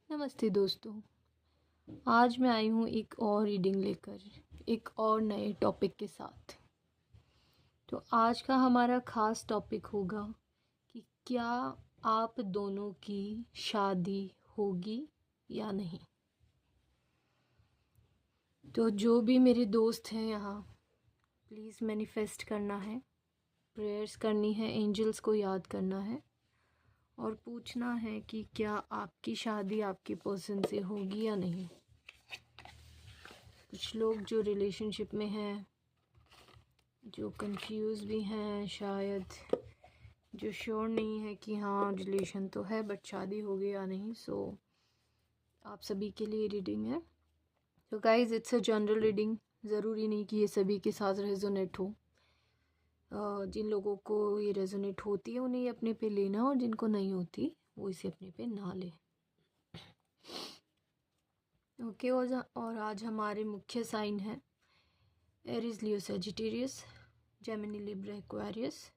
नमस्ते दोस्तों। आज मैं आई हूँ एक और रीडिंग लेकर, एक और नए टॉपिक के साथ। तो आज का हमारा ख़ास टॉपिक होगा कि क्या आप दोनों की शादी होगी या नहीं। तो जो भी मेरे दोस्त हैं यहाँ, प्लीज़ मैनिफेस्ट करना है, प्रेयर्स करनी है, एंजल्स को याद करना है और पूछना है कि क्या आपकी शादी आपके पर्सन से होगी या नहीं। कुछ लोग जो रिलेशनशिप में हैं, जो कंफ्यूज भी हैं, शायद जो श्योर नहीं है कि हाँ रिलेशन तो है बट शादी होगी या नहीं। सो आप सभी के लिए रीडिंग है। तो guys it's a general reading, ज़रूरी नहीं कि ये सभी के साथ रेजोनेट हो। जिन लोगों को ये रेजोनेट होती है उन्हें अपने पे लेना, और जिनको नहीं होती वो इसे अपने पे ना ले। ओके, और आज हमारे मुख्य साइन है Aries, Leo, Sagittarius, Gemini, Libra, Aquarius,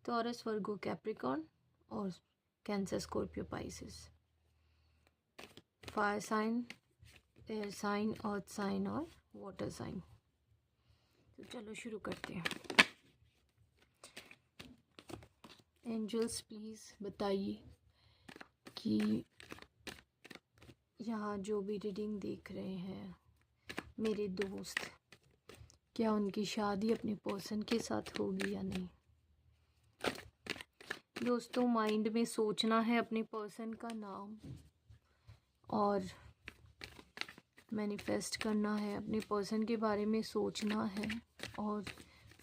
Taurus, Virgo, Capricorn और Cancer, Scorpio, Pisces. Fire sign, air sign, earth sign और वाटर साइन। तो चलो शुरू करते हैं। एंजल्स प्लीज़ बताइए कि यहाँ जो भी रीडिंग देख रहे हैं मेरे दोस्त, क्या उनकी शादी अपने पर्सन के साथ होगी या नहीं। दोस्तों, माइंड में सोचना है अपने पर्सन का नाम और मैनिफेस्ट करना है, अपने पर्सन के बारे में सोचना है और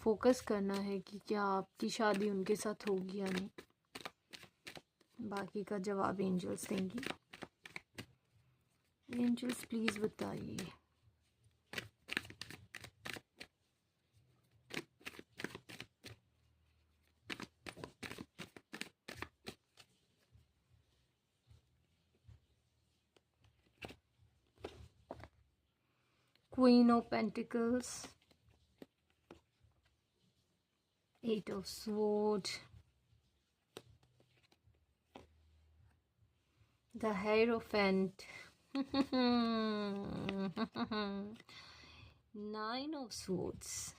फोकस करना है कि क्या आपकी शादी उनके साथ होगी या नहीं। बाकी का जवाब एंजल्स देंगी। एंजल्स प्लीज़ बताइए। Queen of pentacles, eight of sword, the hierophant, nine of swords,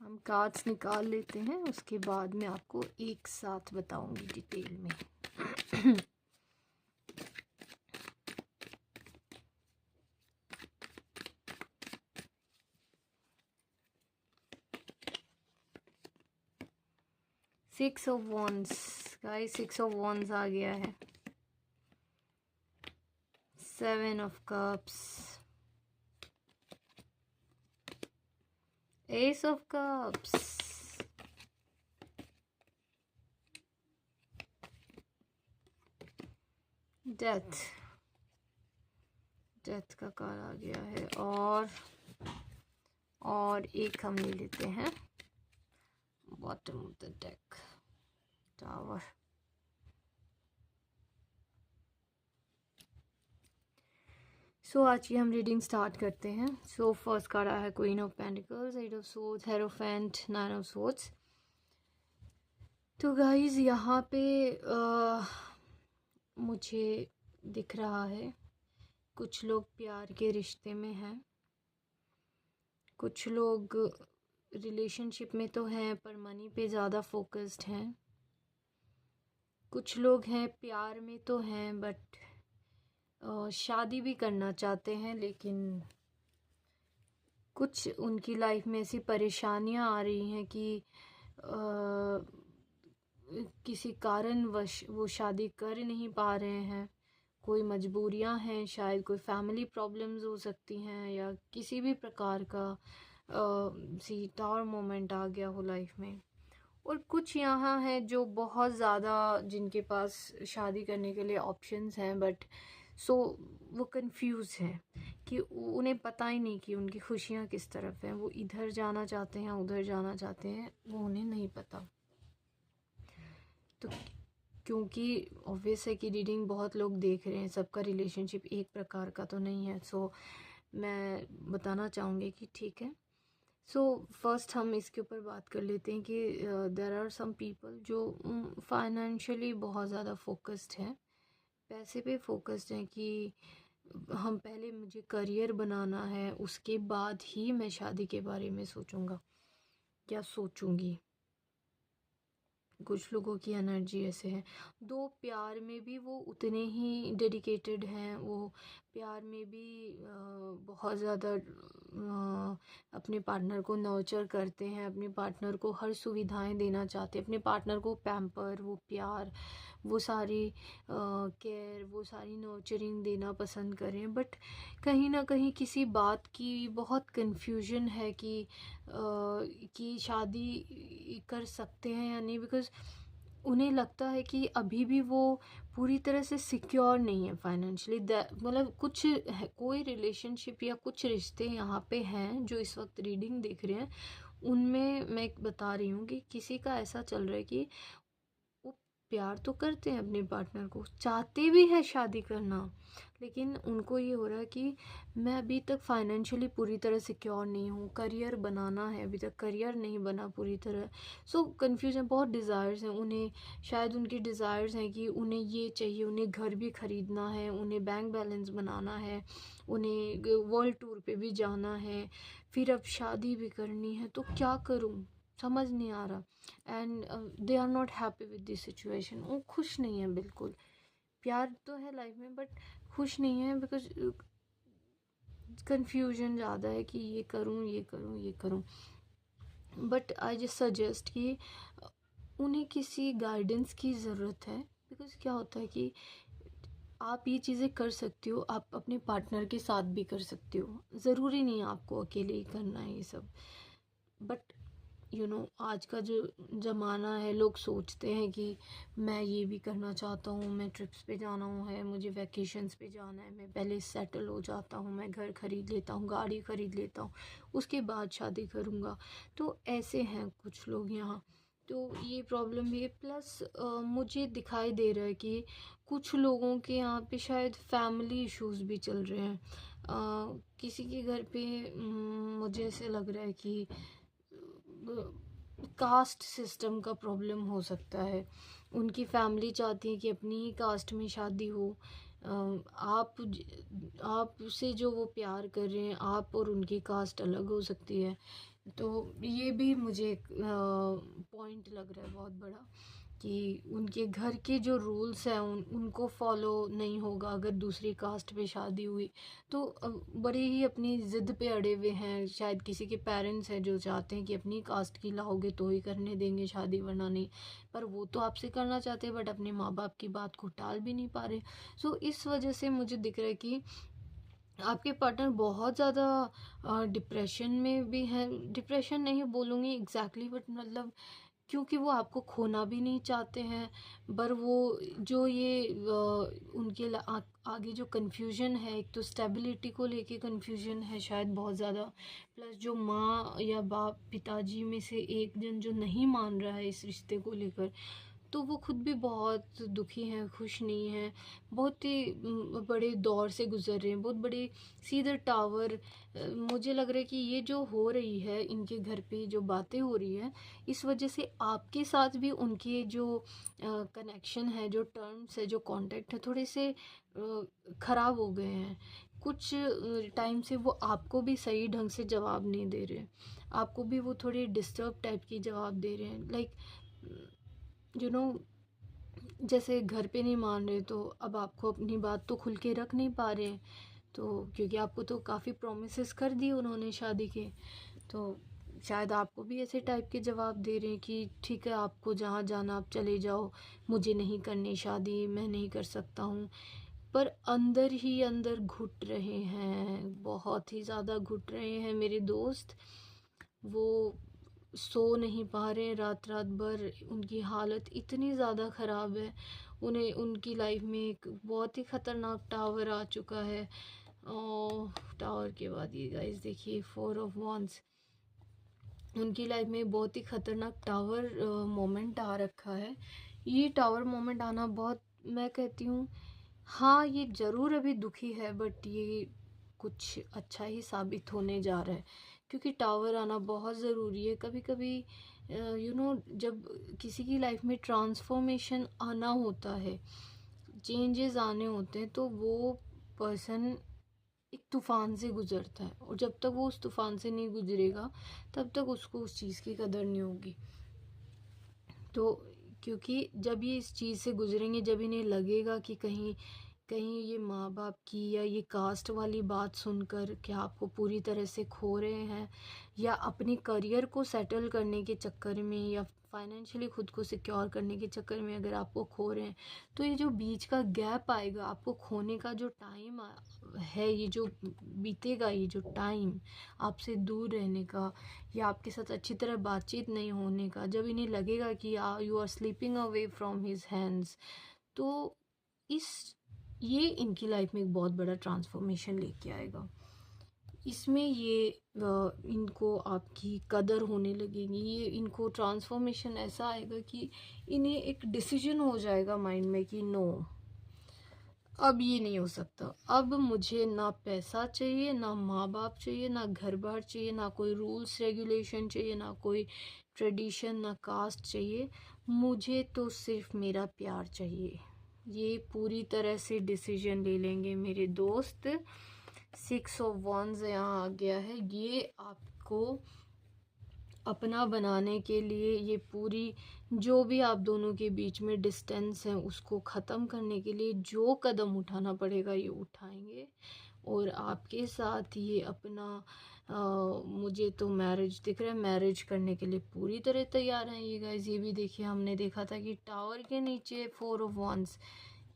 हम कार्ड्स निकाल लेते हैं, उसके बाद मैं आपको एक साथ बताऊंगी डिटेल में। Six of wands, guys 6 of wands आ गया है। 7 of cups, ace of cups, death, death का कार्ड आ गया है। और एक हम ले लेते हैं bottom of the deck, tower. So आज की हम रीडिंग स्टार्ट करते हैं। सो फर्स्ट कार्ड आया है queen of pentacles, eight of swords, hierophant, nine of swords. तो गाइज यहाँ पे मुझे दिख रहा है कुछ लोग प्यार के रिश्ते में हैं, कुछ लोग रिलेशनशिप में तो हैं पर मनी पे ज़्यादा फोकस्ड हैं, कुछ लोग हैं प्यार में तो हैं बट शादी भी करना चाहते हैं, लेकिन कुछ उनकी लाइफ में ऐसी परेशानियां आ रही हैं कि किसी कारणवश वो शादी कर नहीं पा रहे हैं। कोई मजबूरियां हैं, शायद कोई फैमिली प्रॉब्लम्स हो सकती हैं या किसी भी प्रकार का सी टावर मोमेंट आ गया हो लाइफ में। और कुछ यहाँ हैं जो बहुत ज़्यादा, जिनके पास शादी करने के लिए ऑप्शंस हैं बट वो कंफ्यूज हैं कि उन्हें पता ही नहीं कि उनकी खुशियाँ किस तरफ हैं। वो इधर जाना चाहते हैं, उधर जाना चाहते हैं, वो उन्हें नहीं पता। तो क्योंकि ऑब्वियस है कि रीडिंग बहुत लोग देख रहे हैं, सबका रिलेशनशिप एक प्रकार का तो नहीं है। सो मैं बताना चाहूँगी कि ठीक है। सो फर्स्ट हम इसके ऊपर बात कर लेते हैं कि देयर आर सम पीपल जो फाइनेंशियली बहुत ज़्यादा फोकस्ड हैं, पैसे पे फोकस्ड हैं कि हम पहले मुझे करियर बनाना है, उसके बाद ही मैं शादी के बारे में सोचूंगा या सोचूंगी। कुछ लोगों की एनर्जी ऐसे है। दो प्यार में भी वो उतने ही डेडिकेटेड हैं, वो प्यार में भी बहुत ज़्यादा अपने पार्टनर को नर्चर करते हैं, अपने पार्टनर को हर सुविधाएं देना चाहते हैं, अपने पार्टनर को पैम्पर, वो प्यार, वो सारी केयर, वो सारी नर्चरिंग देना पसंद करें। बट कहीं ना कहीं किसी बात की बहुत कन्फ्यूजन है कि शादी कर सकते हैं या नहीं, बिकॉज़ उन्हें लगता है कि अभी भी वो पूरी तरह से सिक्योर नहीं है फाइनेंशियली। मतलब कुछ कोई रिलेशनशिप या कुछ रिश्ते यहाँ पे हैं जो इस वक्त रीडिंग देख रहे हैं, उनमें मैं बता रही हूँ कि किसी का ऐसा चल रहा है कि वो प्यार तो करते हैं अपने पार्टनर को, चाहते भी है शादी करना, लेकिन उनको ये हो रहा है कि मैं अभी तक फाइनेंशियली पूरी तरह सिक्योर नहीं हूँ, करियर बनाना है, अभी तक करियर नहीं बना पूरी तरह। सो कन्फ्यूजन, बहुत डिज़ायर्स हैं उन्हें, शायद उनकी डिज़ायर्स हैं कि उन्हें ये चाहिए, उन्हें घर भी ख़रीदना है, उन्हें बैंक बैलेंस बनाना है, उन्हें वर्ल्ड टूर पे भी जाना है, फिर अब शादी भी करनी है, तो क्या करूँ समझ नहीं आ रहा। And they are not happy with this situation. वो खुश नहीं है बिल्कुल। प्यार तो है लाइफ में बट खुश नहीं है, बिकॉज कंफ्यूजन ज़्यादा है कि ये करूँ ये करूँ ये करूँ। बट आई जस्ट सजेस्ट कि उन्हें किसी गाइडेंस की ज़रूरत है, बिकॉज क्या होता है कि आप ये चीज़ें कर सकती हो, आप अपने पार्टनर के साथ भी कर सकती हो, ज़रूरी नहीं आपको अकेले ही करना है ये सब। बट आज का जो ज़माना है, लोग सोचते हैं कि मैं ये भी करना चाहता हूँ, मैं ट्रिप्स पे जाना है, मुझे वैकेशंस पे जाना है, मैं पहले सेटल हो जाता हूँ, मैं घर ख़रीद लेता हूँ, गाड़ी ख़रीद लेता हूँ, उसके बाद शादी करूँगा। तो ऐसे हैं कुछ लोग यहाँ। तो ये प्रॉब्लम भी है, प्लस मुझे दिखाई दे रहा है कि कुछ लोगों के यहाँ पे शायद फैमिली इश्यूज भी चल रहे हैं। किसी के घर पे मुझे ऐसे लग रहा है कि कास्ट सिस्टम का प्रॉब्लम हो सकता है। उनकी फैमिली चाहती है कि अपनी ही कास्ट में शादी हो। आप से जो वो प्यार कर रहे हैं, आप और उनकी कास्ट अलग हो सकती है। तो ये भी मुझे एक पॉइंट लग रहा है बहुत बड़ा, कि उनके घर के जो रूल्स हैं उनको फॉलो नहीं होगा अगर दूसरी कास्ट पे शादी हुई। तो बड़े ही अपनी ज़िद पे अड़े हुए हैं। शायद किसी के पेरेंट्स हैं जो चाहते हैं कि अपनी कास्ट की लाओगे तो ही करने देंगे शादी, वरना नहीं। पर वो तो आपसे करना चाहते हैं, बट अपने माँ बाप की बात को टाल भी नहीं पा रहे। सो इस वजह से मुझे दिख रहा है कि आपके पार्टनर बहुत ज़्यादा डिप्रेशन में भी हैं। डिप्रेशन नहीं बोलूँगी एग्जैक्टली, बट मतलब क्योंकि वो आपको खोना भी नहीं चाहते हैं। पर वो जो ये उनके आगे जो कन्फ्यूजन है, एक तो स्टेबिलिटी को लेके कन्फ्यूजन है शायद बहुत ज़्यादा, प्लस जो माँ या बाप, पिताजी में से एक जन जो नहीं मान रहा है इस रिश्ते को लेकर, तो वो खुद भी बहुत दुखी हैं, खुश नहीं हैं। बहुत ही बड़े दौर से गुज़र रहे हैं, बहुत बड़े सीधे टावर। मुझे लग रहा है कि ये जो हो रही है इनके घर पे, जो बातें हो रही है, इस वजह से आपके साथ भी उनके जो कनेक्शन है, जो टर्म्स है, जो कांटेक्ट है, थोड़े से ख़राब हो गए हैं। कुछ टाइम से वो आपको भी सही ढंग से जवाब नहीं दे रहे, आपको भी वो थोड़े डिस्टर्ब टाइप की जवाब दे रहे हैं। लाइक यू नो जैसे घर पे नहीं मान रहे, तो अब आपको अपनी बात तो खुल के रख नहीं पा रहे हैं। तो क्योंकि आपको तो काफ़ी प्रोमिसेस कर दिए उन्होंने शादी के, तो शायद आपको भी ऐसे टाइप के जवाब दे रहे हैं कि ठीक है, आपको जहाँ जाना आप चले जाओ, मुझे नहीं करनी शादी, मैं नहीं कर सकता हूँ। पर अंदर ही अंदर घुट रहे हैं, बहुत ही ज़्यादा घुट रहे हैं मेरे दोस्त। वो सो नहीं पा रहे हैं रात रात भर, उनकी हालत इतनी ज़्यादा ख़राब है। उन्हें उनकी लाइफ में एक बहुत ही ख़तरनाक टावर आ चुका है। और टावर के बाद ये गाइस देखिए, 4 ऑफ वॉन्ड्स। उनकी लाइफ में बहुत ही ख़तरनाक टावर मोमेंट आ रखा है। ये टावर मोमेंट आना बहुत, मैं कहती हूँ, हाँ ये ज़रूर अभी दुखी है, बट ये कुछ अच्छा ही साबित होने जा रहा है, क्योंकि टावर आना बहुत ज़रूरी है। कभी कभी जब किसी की लाइफ में ट्रांसफॉर्मेशन आना होता है, चेंजेस आने होते हैं, तो वो पर्सन एक तूफान से गुजरता है, और जब तक वो उस तूफान से नहीं गुजरेगा तब तक उसको उस चीज़ की कदर नहीं होगी। तो क्योंकि जब ये इस चीज़ से गुजरेंगे, जब इन्हें लगेगा कि कहीं कहीं ये माँ बाप की या ये कास्ट वाली बात सुनकर क्या आपको पूरी तरह से खो रहे हैं, या अपने करियर को सेटल करने के चक्कर में या फाइनेंशियली खुद को सिक्योर करने के चक्कर में अगर आपको खो रहे हैं, तो ये जो बीच का गैप आएगा, आपको खोने का जो टाइम है, ये जो बीतेगा, ये जो टाइम आपसे दूर रहने का या आपके साथ अच्छी तरह बातचीत नहीं होने का, जब इन्हें लगेगा कि you are sleeping away from his hands, तो इस ये इनकी लाइफ में एक बहुत बड़ा ट्रांसफॉर्मेशन लेके आएगा। इसमें ये इनको आपकी कदर होने लगेगी, ये इनको ट्रांसफॉर्मेशन ऐसा आएगा कि इन्हें एक डिसीजन हो जाएगा माइंड में कि नो, अब ये नहीं हो सकता। अब मुझे ना पैसा चाहिए, ना माँ बाप चाहिए, ना घर बार चाहिए, ना कोई रूल्स रेगुलेशन चाहिए, ना कोई ट्रेडिशन, ना कास्ट चाहिए। मुझे तो सिर्फ मेरा प्यार चाहिए। ये पूरी तरह से डिसीजन ले लेंगे मेरे दोस्त। 6 ऑफ wands यहाँ आ गया है। ये आपको अपना बनाने के लिए, ये पूरी जो भी आप दोनों के बीच में डिस्टेंस है उसको ख़त्म करने के लिए जो कदम उठाना पड़ेगा ये उठाएंगे, और आपके साथ ये अपना मुझे तो मैरिज दिख रहा है, मैरिज करने के लिए पूरी तरह तैयार हैं ये गाइस। ये भी देखिए, हमने देखा था कि टावर के नीचे 4 ऑफ wands,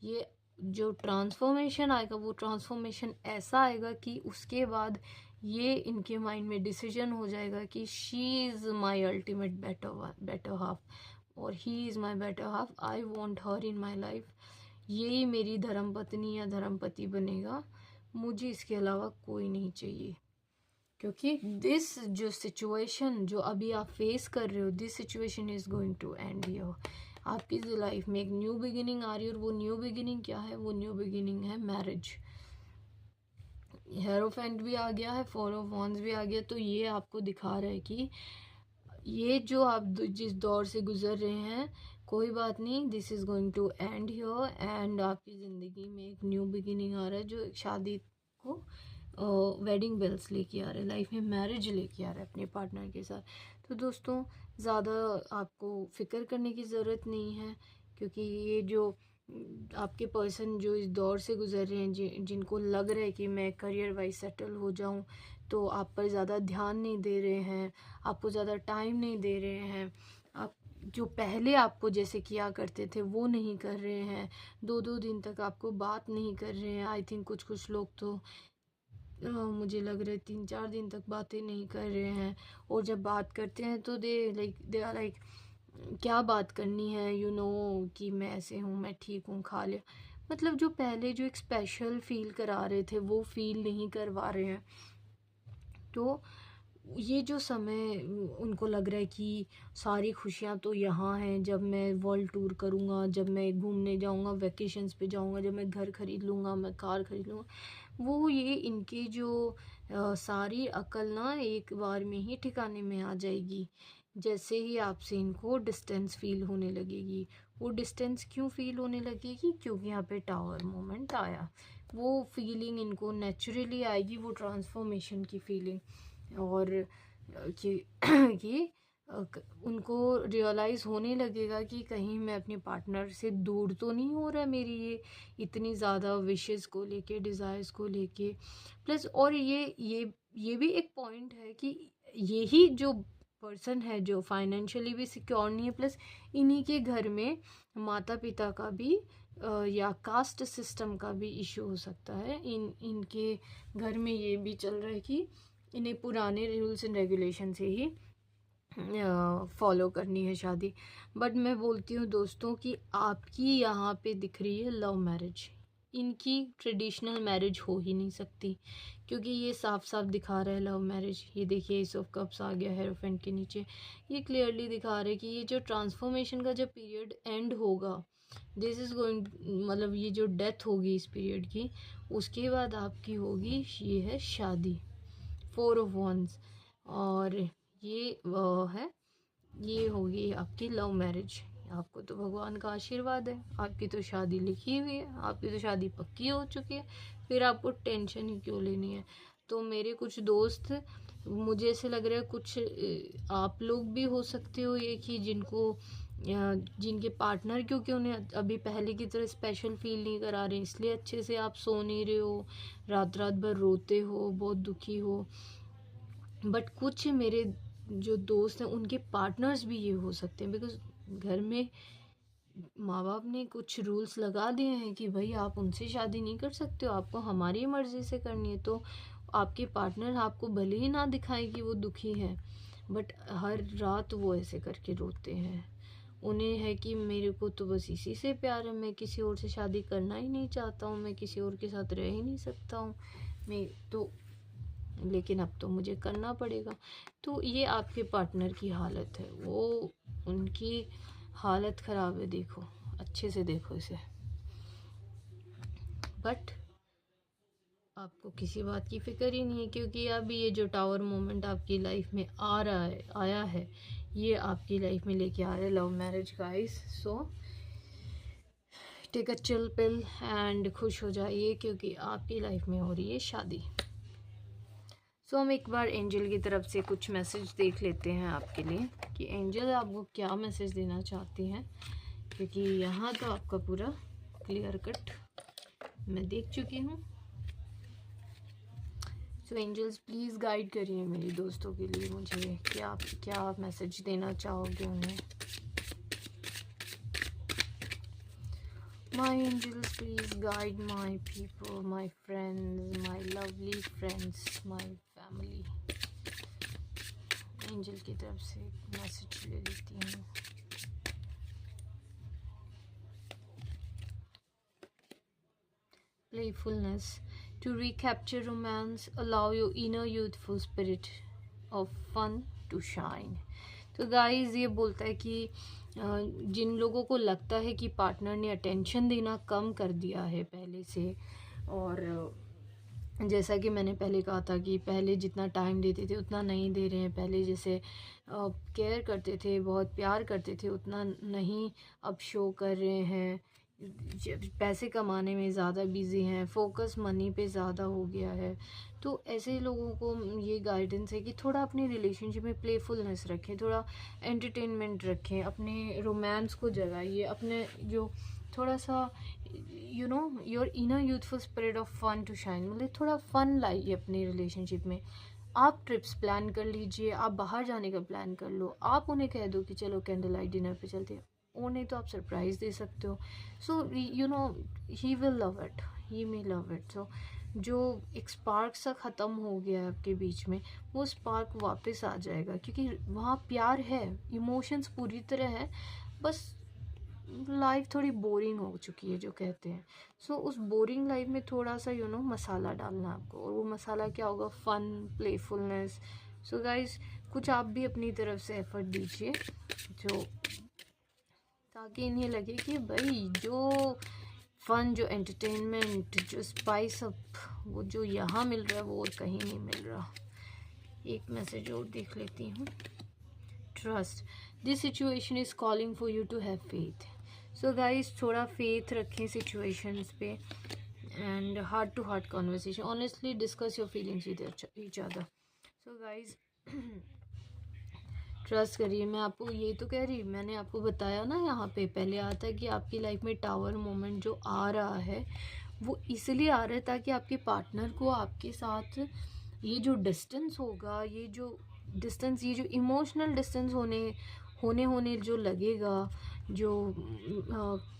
ये जो ट्रांसफॉर्मेशन आएगा वो ट्रांसफॉर्मेशन ऐसा आएगा कि उसके बाद ये इनके माइंड में डिसीजन हो जाएगा कि she is my ultimate better half और he is my better half, I want her in my life. यही मेरी धर्म पत्नी या धर्म पति बनेगा, मुझे इसके अलावा कोई नहीं चाहिए। क्योंकि दिस जो सिचुएशन जो अभी आप फेस कर रहे हो, this situation is going to end here. आपकी लाइफ में एक न्यू बिगिनिंग आ रही है, और वो न्यू बिगिनिंग क्या है? वो न्यू बिगिनिंग है मैरिज। हेरोफेंट भी आ गया है, 4 ऑफ wands भी आ गया। तो ये आपको दिखा रहा है कि ये जो आप जिस दौर से गुजर रहे हैं, कोई बात नहीं, this is going to end here, and आपकी ज़िंदगी में एक न्यू बिगिनिंग आ रहा है जो शादी को वेडिंग बेल्स लेके आ रहा है, लाइफ में मैरिज लेके आ रहा है अपने पार्टनर के साथ। तो दोस्तों, ज़्यादा आपको फिक्र करने की ज़रूरत नहीं है, क्योंकि ये जो आपके पर्सन जो इस दौर से गुजर रहे हैं, जिनको लग रहा है कि मैं करियर वाइज सेटल हो जाऊं, तो आप पर ज़्यादा ध्यान नहीं दे रहे हैं, आपको ज़्यादा टाइम नहीं दे रहे हैं, आप जो पहले आपको जैसे किया करते थे वो नहीं कर रहे हैं, 2-2 दिन तक आपको बात नहीं कर रहे हैं। आई थिंक कुछ लोग तो मुझे लग रहा है 3-4 दिन तक बातें नहीं कर रहे हैं, और जब बात करते हैं तो दे आर लाइक क्या बात करनी है, कि मैं ऐसे हूँ, मैं ठीक हूँ, खा लिया। मतलब जो पहले जो एक स्पेशल फील करा रहे थे वो फील नहीं करवा रहे हैं। तो ये जो समय उनको लग रहा है कि सारी खुशियाँ तो यहाँ हैं, जब मैं वर्ल्ड टूर करूँगा, जब मैं घूमने जाऊँगा, वेकेशंस पे जाऊँगा, जब मैं घर खरीद लूँगा, मैं कार खरीद लूँगा, वो ये इनकी जो सारी अकल ना एक बार में ही ठिकाने में आ जाएगी जैसे ही आपसे इनको डिस्टेंस फील होने लगेगी। वो डिस्टेंस क्यों फील होने लगेगी? क्योंकि यहाँ पे टावर मोमेंट आया। वो फीलिंग इनको नेचुरली आएगी, वो ट्रांसफॉर्मेशन की फीलिंग, और कि कि उनको रियलाइज़ होने लगेगा कि कहीं मैं अपने पार्टनर से दूर तो नहीं हो रहा, मेरी ये इतनी ज़्यादा विशेस को लेके, डिज़ायर्स को लेके। प्लस और ये भी एक पॉइंट है कि यही जो पर्सन है जो फाइनेंशियली भी सिक्योर नहीं है, प्लस इन्हीं के घर में माता पिता का भी या कास्ट सिस्टम का भी इशू हो सकता है। इनके घर में ये भी चल रहा है कि इन्हें पुराने रूल्स एंड रेगुलेशन से ही फॉलो करनी है शादी। बट मैं बोलती हूँ दोस्तों कि आपकी यहाँ पे दिख रही है लव मैरिज, इनकी ट्रेडिशनल मैरिज हो ही नहीं सकती, क्योंकि ये साफ साफ दिखा रहा है लव मैरिज। ये देखिए, एस ऑफ कप्स आ गया हेरोफेंट के नीचे। ये क्लियरली दिखा रहा है कि ये जो ट्रांसफॉर्मेशन का जब पीरियड एंड होगा, दिस इज़ गोइंग, मतलब ये जो डेथ होगी इस पीरियड की, उसके बाद आपकी होगी ये है शादी, 4 ऑफ वंस। और ये है, ये होगी आपकी लव मैरिज। आपको तो भगवान का आशीर्वाद है, आपकी तो शादी लिखी हुई है, आपकी तो शादी पक्की हो चुकी है, फिर आपको टेंशन ही क्यों लेनी है। तो मेरे कुछ दोस्त, मुझे ऐसे लग रहा है कुछ आप लोग भी हो सकते हो ये, कि जिनके पार्टनर क्योंकि उन्हें अभी पहले की तरह स्पेशल फील नहीं करा रहे, इसलिए अच्छे से आप सो नहीं रहे हो, रात रात भर रोते हो, बहुत दुखी हो। बट कुछ मेरे जो दोस्त हैं उनके पार्टनर्स भी ये हो सकते हैं, बिकॉज घर में माँ बाप ने कुछ रूल्स लगा दिए हैं कि भाई आप उनसे शादी नहीं कर सकते हो, आपको हमारी मर्ज़ी से करनी है। तो आपके पार्टनर आपको भले ही ना दिखाएं कि वो दुखी हैं, बट हर रात वो ऐसे करके रोते हैं। उन्हें है कि मेरे को तो बस इसी से प्यार है, मैं किसी और से शादी करना ही नहीं चाहता हूँ, मैं किसी और के साथ रह ही नहीं सकता हूँ, मैं तो, लेकिन अब तो मुझे करना पड़ेगा। तो ये आपके पार्टनर की हालत है, वो उनकी हालत ख़राब है, देखो अच्छे से देखो इसे। बट आपको किसी बात की फ़िक्र ही नहीं है, क्योंकि अभी ये जो टावर मोमेंट आपकी लाइफ में आ रहा है, आया है, ये आपकी लाइफ में लेके आ रहा है love marriage guys. So take a chill pill and खुश हो जाइए, क्योंकि आपकी लाइफ में हो रही है शादी। सो हम एक बार एंजल की तरफ से कुछ मैसेज देख लेते हैं आपके लिए, कि एंजल आपको क्या मैसेज देना चाहती हैं, क्योंकि यहाँ तो आपका पूरा क्लियर कट मैं देख चुकी हूँ। सो एंजल्स प्लीज़ गाइड करिए मेरे दोस्तों के लिए, मुझे क्या मैसेज देना चाहोगे उन्हें। My angels, please guide my people, my friends, my lovely friends, my family. Angel की तरफ से मैसेज ले लेती हूँ। Playfulness. To recapture romance, allow your inner youthful spirit of fun to shine. तो गाइस ये बोलता है कि जिन लोगों को लगता है कि पार्टनर ने अटेंशन देना कम कर दिया है पहले से, और जैसा कि मैंने पहले कहा था कि पहले जितना टाइम देते थे उतना नहीं दे रहे हैं, पहले जैसे केयर करते थे, बहुत प्यार करते थे, उतना नहीं अब शो कर रहे हैं, पैसे कमाने में ज़्यादा बिजी हैं, फोकस मनी पे ज़्यादा हो गया है। तो ऐसे लोगों को ये गाइडेंस है कि थोड़ा अपने रिलेशनशिप में प्लेफुलनेस रखें, थोड़ा एंटरटेनमेंट रखें, अपने रोमांस को जगाइए, अपने जो थोड़ा सा your inner youthful spirit of fun to shine, मतलब थोड़ा फन लाइए अपने रिलेशनशिप में। आप ट्रिप्स प्लान कर लीजिए, आप बाहर जाने का प्लान कर लो, आप उन्हें कह दो कि चलो कैंडल लाइट डिनर पे चलते हैं, उन्हें तो आप सरप्राइज़ दे सकते हो। So he will love it, he may love it. So जो एक स्पार्क सा ख़त्म हो गया है आपके बीच में, वो स्पार्क वापस आ जाएगा, क्योंकि वहाँ प्यार है, इमोशंस पूरी तरह है, बस लाइफ थोड़ी बोरिंग हो चुकी है जो कहते हैं। सो उस बोरिंग लाइफ में थोड़ा सा मसाला डालना है आपको, और वो मसाला क्या होगा, फन, प्लेफुलनेस। सो गाइस कुछ आप भी अपनी तरफ से एफर्ट दीजिए, जो ताकि इन्हें लगे कि भाई जो फन, जो एंटरटेनमेंट, जो स्पाइस अप, वो जो यहाँ मिल रहा है वो और कहीं नहीं मिल रहा। एक मैसेज और देख लेती हूँ। Trust, this situation is calling for you to have faith. So guys थोड़ा फेथ रखें सिचुएशंस पे, and heart to heart conversation, honestly discuss your feelings with each other. So guys trust करिए। मैं आपको ये तो कह रही, मैंने आपको बताया ना यहाँ पे पहले आता है कि आपकी लाइफ में टावर मोमेंट जो आ रहा है वो इसलिए आ रहा है ताकि आपके पार्टनर को आपके साथ ये जो डिस्टेंस होगा, ये जो डिस्टेंस, ये जो इमोशनल डिस्टेंस होने जो लगेगा, जो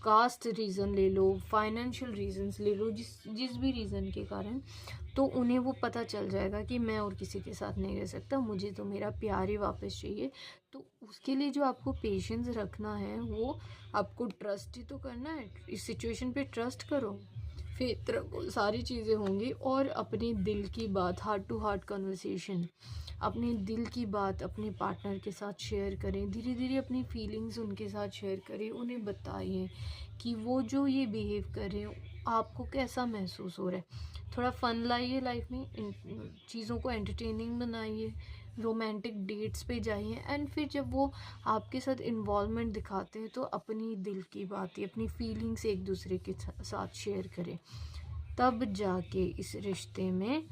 कास्ट रीज़न ले लो, फाइनेंशियल रीजंस ले लो, जिस भी रीज़न के कारण, तो उन्हें वो पता चल जाएगा कि मैं और किसी के साथ नहीं रह सकता, मुझे तो मेरा प्यार ही वापस चाहिए। तो उसके लिए जो आपको पेशेंस रखना है, वो आपको ट्रस्ट ही तो करना है। इस सिचुएशन पे ट्रस्ट करो, सारी चीज़ें होंगी। और अपनी दिल की बात, हार्ट टू हार्ट कन्वर्सेशन, अपने दिल की बात अपने पार्टनर के साथ शेयर करें। धीरे धीरे अपनी फीलिंग्स उनके साथ शेयर करें, उन्हें बताइए कि वो जो ये बिहेव कर रहे हैं आपको कैसा महसूस हो रहा है। थोड़ा फ़न लाइए लाइफ में, इन चीज़ों को एंटरटेनिंग बनाइए, रोमांटिक डेट्स पे जाइए। एंड फिर जब वो आपके साथ इन्वॉल्वमेंट दिखाते हैं तो अपनी दिल की बातें, अपनी फीलिंग्स एक दूसरे के साथ शेयर करें। तब जाके इस रिश्ते में,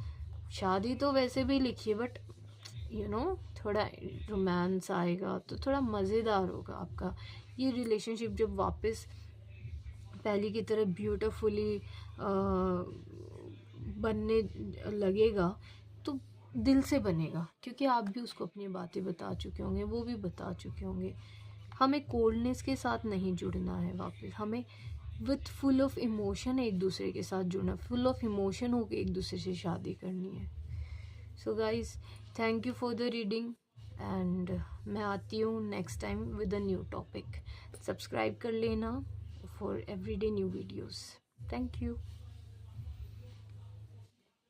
शादी तो वैसे भी लिखिए बट थोड़ा रोमांस आएगा तो थोड़ा मज़ेदार होगा आपका ये रिलेशनशिप। जब वापस पहले की तरह ब्यूटीफुली बनने लगेगा तो दिल से बनेगा, क्योंकि आप भी उसको अपनी बातें बता चुके होंगे, वो भी बता चुके होंगे। हमें कोल्डनेस के साथ नहीं जुड़ना है वापस, हमें विथ फुल ऑफ इमोशन एक दूसरे के साथ जुड़ना, फुल ऑफ इमोशन होकर एक दूसरे से शादी करनी है। So guys, thank you for the reading and मैं आती हूँ next time with a new topic. Subscribe कर लेना for everyday new videos. Thank you.